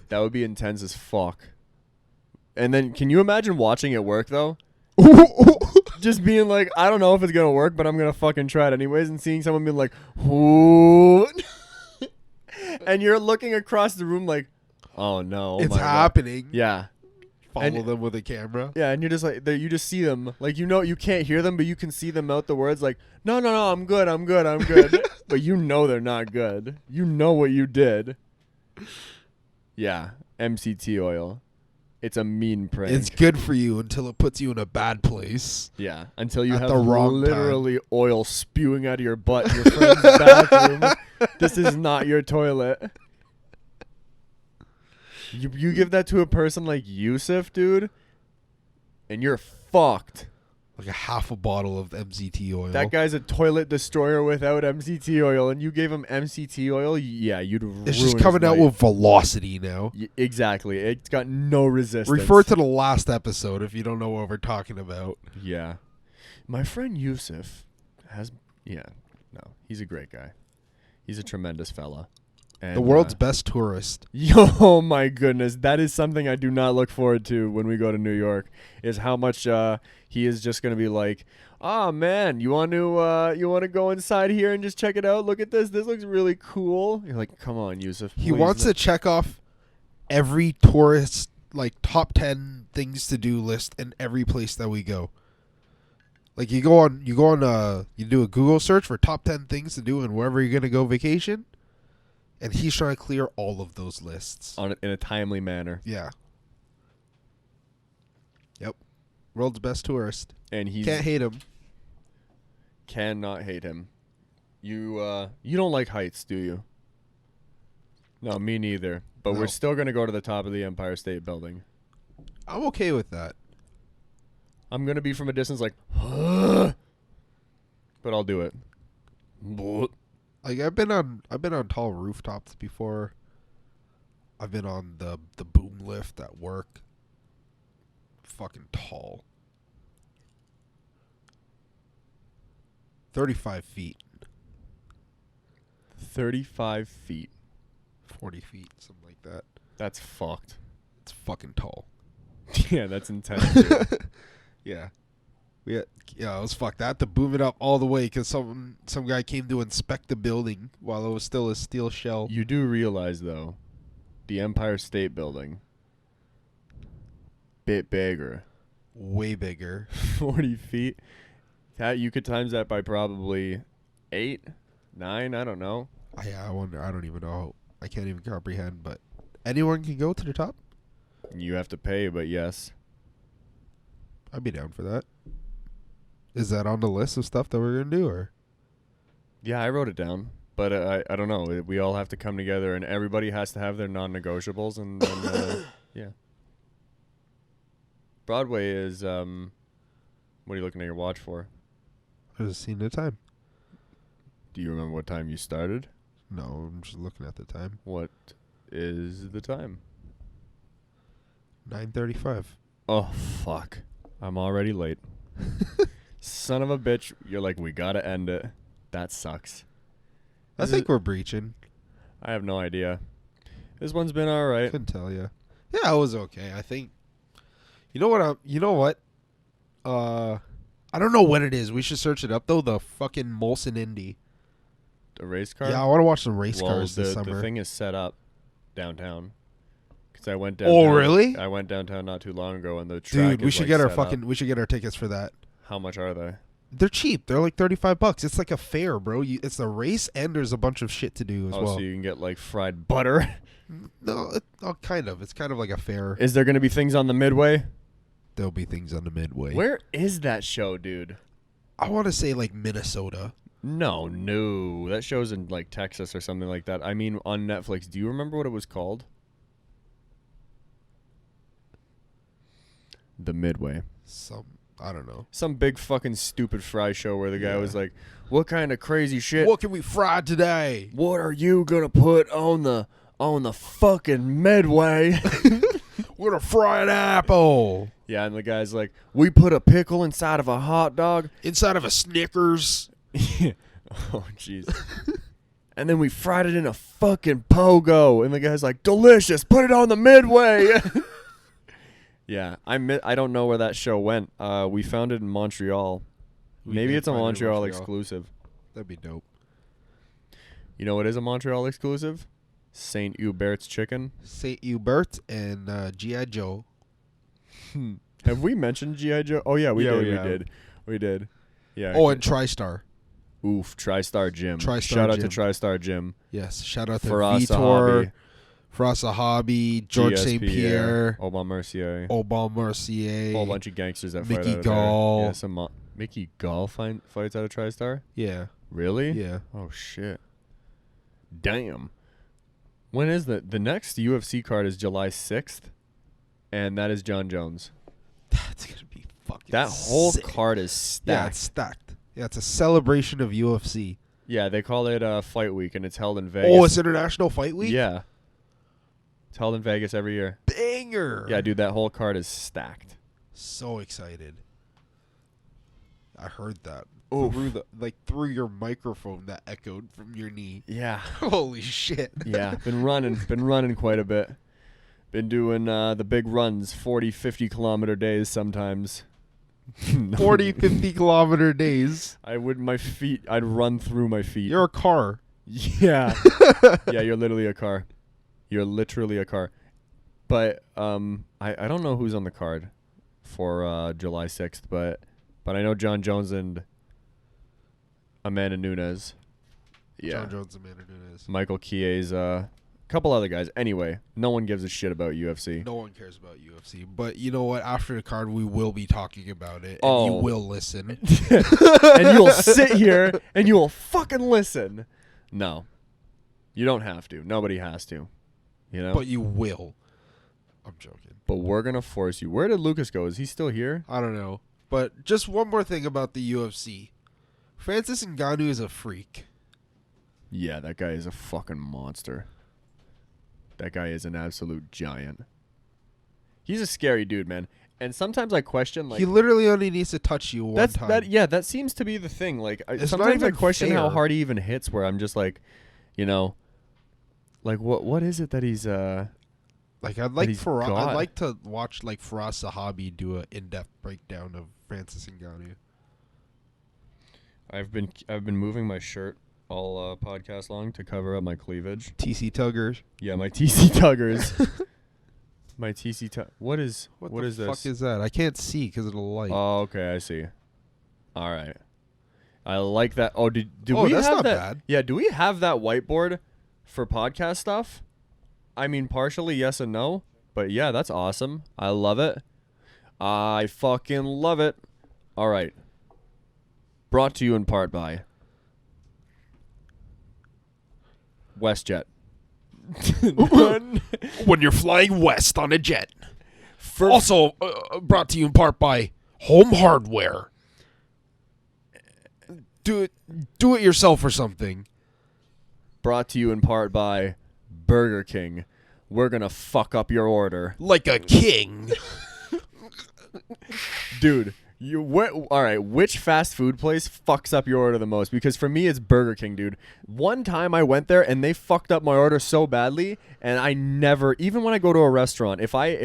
That would be intense as fuck. And then, can you imagine watching it work, though? Just being like, I don't know if it's going to work, but I'm going to fucking try it anyways, and seeing someone being like, ooh. And you're looking across the room like, oh no. It's my God. happening. Yeah. Follow them with a camera. Yeah, and you're just like, you just see them. Like, you can't hear them, but you can see them mouth the words like, no, I'm good. But you know they're not good. You know what you did. Yeah, MCT oil. It's a mean prank. It's good for you until it puts you in a bad place. Yeah, until you At have the wrong literally oil spewing out of your butt in your friend's bathroom. This is not your toilet. You give that to a person like Yusuf, dude, and you're fucked. Like a half a bottle of MCT oil. That guy's a toilet destroyer without MCT oil, and you gave him MCT oil? Yeah, you'd ruin It's just his coming out night. with velocity now. Exactly. It's got no resistance. Refer to the last episode if you don't know what we're talking about. Yeah. My friend Yusuf he's a great guy. He's a tremendous fella. And, The world's best tourist. Oh my goodness, that is something I do not look forward to when we go to New York. Is how much he is just gonna be like, oh man, you want to go inside here and just check it out? Look at this. This looks really cool. You're like, come on, Yusuf. He please wants no." to check off every tourist top 10 things to do list in every place that we go. Like you do a Google search for top 10 things to do in wherever you're gonna go vacation. And he's trying to clear all of those lists. in a timely manner. Yeah. Yep. World's best tourist. And he Can't hate him. cannot hate him. You don't like heights, do you? No, me neither. But No. we're still going to go to the top of the Empire State Building. I'm okay with that. I'm going to be from a distance like, but I'll do it. Like I've been on tall rooftops before. I've been on the boom lift at work. Fucking tall. 35 feet. 35 feet. 40 feet, something like that. That's fucked. It's fucking tall. Yeah, that's intense. Dude. Yeah. Yeah, it was fucked. I had to boom it up all the way because some guy came to inspect the building while it was still a steel shell. You do realize, though, the Empire State Building, bit bigger. Way bigger. 40 feet. That you could times that by probably 8, 9, I don't know. I wonder. I don't even know. I can't even comprehend. But anyone can go to the top. You have to pay, but yes. I'd be down for that. Is that on the list of stuff that we're gonna do, or? Yeah, I wrote it down, but I don't know. We all have to come together, and everybody has to have their non-negotiables, and then, yeah. Broadway is what are you looking at your watch for? I just seen the time. Do you remember what time you started? No, I'm just looking at the time. What is the time? 9:35. Oh fuck! I'm already late. Son of a bitch! You're like, we gotta end it. That sucks. I think we're breaching. I have no idea. This one's been all right. Couldn't tell you. Yeah, it was okay. I think. You know what? You know what? I don't know what it is. We should search it up though. The fucking Molson Indy. A race car? Yeah, I want to watch some race well, cars this summer. The thing is set up downtown. Because I went down. Oh, really? I went downtown not too long ago, and the track. Dude, we is, should like, get our set fucking. up. We should get our tickets for that. How much are they? They're cheap. They're like $35. It's like a fair, bro. It's a race, and there's a bunch of shit to do as well. So you can get like fried butter. No, kind of. It's kind of like a fair. Is there going to be things on the midway? There'll be things on the midway. Where is that show, dude? I want to say like Minnesota. No, that show's in like Texas or something like that. I mean, on Netflix. Do you remember what it was called? The Midway. I don't know. Some big fucking stupid fry show where the guy Yeah. was like, "What kind of crazy shit? What can we fry today? What are you gonna put on the fucking Midway?" We're gonna fry an apple Yeah, and the guy's like, "We put a pickle inside of a hot dog." inside of a Snickers. Oh, jeez. And then we fried it in a fucking pogo. And the guy's like, "Delicious. Put it on the Midway." Yeah, I don't know where that show went. We found it in Montreal. Maybe did it's a find it in Montreal Montreal. exclusive. That'd be dope. You know what is a Montreal exclusive? St. Hubert's Chicken. St. Hubert and G.I. Joe. Have we mentioned G.I. Joe? Oh, yeah, we Yeah, did. we We have. did. We did. Yeah. Oh, and TriStar. Oof, TriStar Gym. TriStar Shout out to Gym. TriStar Gym. Yes. Shout out to Farasa Vitor, Hobby. Farasa Hobby, George St. Pierre, Aubin Mercier. Aubin Mercier. Whole bunch of gangsters that fight Mickey out of Gall. there. Yeah, some Mickey Gall fights out of TriStar? Yeah. Really? Yeah. Oh, shit. Damn. When is the next UFC card is July 6th, and that is John Jones. That's going to be fucking That whole sick. card is Yeah, stacked. it's stacked. Yeah, it's a celebration of UFC. Yeah, they call it Fight Week, and it's held in Vegas. Oh, it's International Fight Week? Yeah. It's held in Vegas every year. Banger. Yeah, dude, that whole card is stacked. So excited. I heard that. Oof. Through your microphone that echoed from your knee. Yeah. Holy shit. Yeah, been running quite a bit. Been doing the big runs, 40, 50-kilometer days sometimes. 40, 50 kilometer days. I'd run through my feet. You're a car. Yeah. Yeah, you're literally a car. You're literally a car. But I don't know who's on the card for July 6th, but I know John Jones and Amanda Nunes. Yeah. John Jones, Amanda Nunes. Michael Chiesa, a couple other guys. Anyway, no one gives a shit about UFC. No one cares about UFC. But you know what? After the card, we will be talking about it. And Oh. you will listen. And you'll sit here and you will fucking listen. No. You don't have to. Nobody has to. You know? But you will. I'm joking. But we're going to force you. Where did Lucas go? Is he still here? I don't know. But just one more thing about the UFC. Francis Ngannou is a freak. Yeah, that guy is a fucking monster. That guy is an absolute giant. He's a scary dude, man. And sometimes I question, like, He literally only needs to touch you one time. that seems to be the thing. Like, It's not sometimes I even question how fair. hard he even hits. Where I'm just like, you know, like what is it that he's Like I'd like he's I'd got. like to watch like Faraz Sahabi do an in-depth breakdown of Francis Ngannou. I've been moving my shirt all podcast long to cover up my cleavage. TC Tuggers. Yeah, my TC Tuggers. My TC Tug. What is What is the this? fuck is that? I can't see because of the light. Oh, okay, I see. All right. I like that. Oh, do Oh, we that's have not that? bad. Yeah, do we have that whiteboard for podcast stuff? I mean, partially yes and no, but yeah, that's awesome. I love it. I fucking love it. All right. Brought to you in part by WestJet. When you're flying west on a jet. For Also brought to you in part by Home Hardware. Do it yourself or something. Brought to you in part by Burger King. We're gonna fuck up your order, Like a king. dude. All right, which fast food place fucks up your order the most? Because for me, it's Burger King, dude. One time I went there and they fucked up my order so badly, and I never, even when I go to a restaurant, if I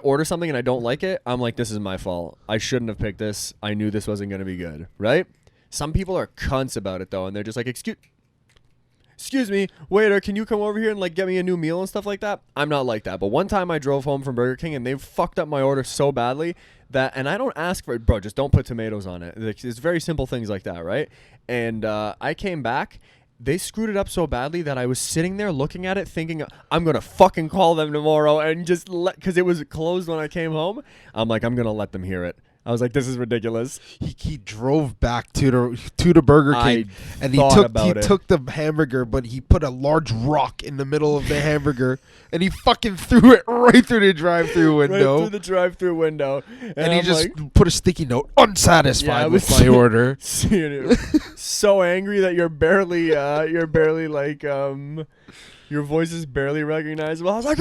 order something and I don't like it, I'm like, this is my fault. I shouldn't have picked this. I knew this wasn't gonna be good, right? Some people are cunts about it though, and they're just like, excuse me, waiter, can you come over here and like get me a new meal and stuff like that? I'm not like that. But one time I drove home from Burger King and they fucked up my order so badly that, and I don't ask for it, bro, just don't put tomatoes on it. It's very simple things like that, right? And I came back. They screwed it up so badly that I was sitting there looking at it thinking, I'm going to fucking call them tomorrow and just because it was closed when I came home. I'm like, I'm going to let them hear it. I was like, this is ridiculous. He drove back to the Burger King and he took the hamburger, but he put a large rock in the middle of the hamburger and he fucking threw it right through the drive-through window. Right through the drive-through window. And he I'm just like, put a sticky note, unsatisfied with my so- order. so angry that you're barely like your voice is barely recognizable. I was like,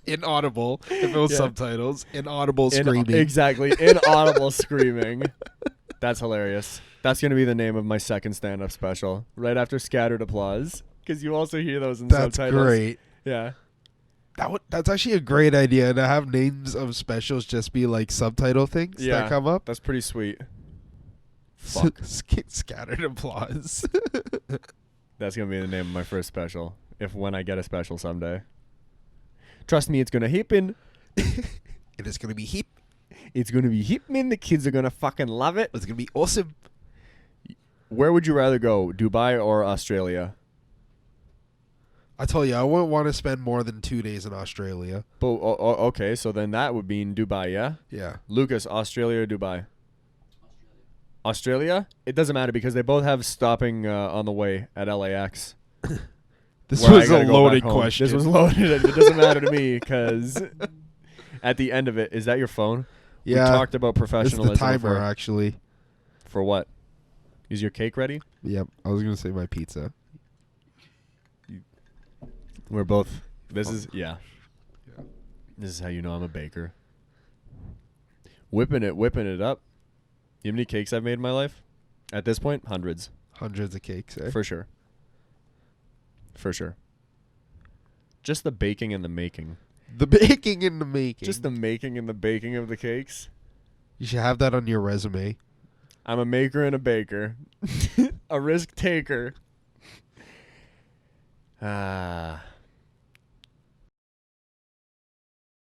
Inaudible. If it was Yeah. subtitles, inaudible screaming. Exactly, inaudible screaming. That's hilarious. That's gonna be the name of my second stand-up special, right after scattered applause, because you also hear those in That's subtitles. great. Yeah. That's actually a great idea to have names of specials just be like subtitle things Yeah. that come up. That's pretty sweet. Fuck. Scattered applause. That's gonna be the name of my first special. When I get a special someday. Trust me, it's gonna happen. It is going to be heap. It's gonna be happening. The kids are gonna fucking love it. It's going to be awesome. Where would you rather go, Dubai or Australia? I tell you, I wouldn't want to spend more than 2 days in Australia. But okay, so then that would be in Dubai, yeah. Yeah. Lucas, Australia or Dubai? Australia? It doesn't matter because they both have stopping on the way at LAX. This where I was a gotta go loaded back home. question. This was loaded. It doesn't matter to me because at the end of it, is that your phone? Yeah. We talked about It's professionalism. the timer, actually. For what? Is your cake ready? Yep. I was going to say my pizza. We're both. This is Yeah. This is how you know I'm a baker. Whipping it up. You know how many cakes I've made in my life? At this point, hundreds. Hundreds of cakes, eh? For sure. For sure. Just the baking and the making. The baking and the making. Just the making and the baking of the cakes. You should have that on your resume. I'm a maker and a baker. A risk taker. Ah.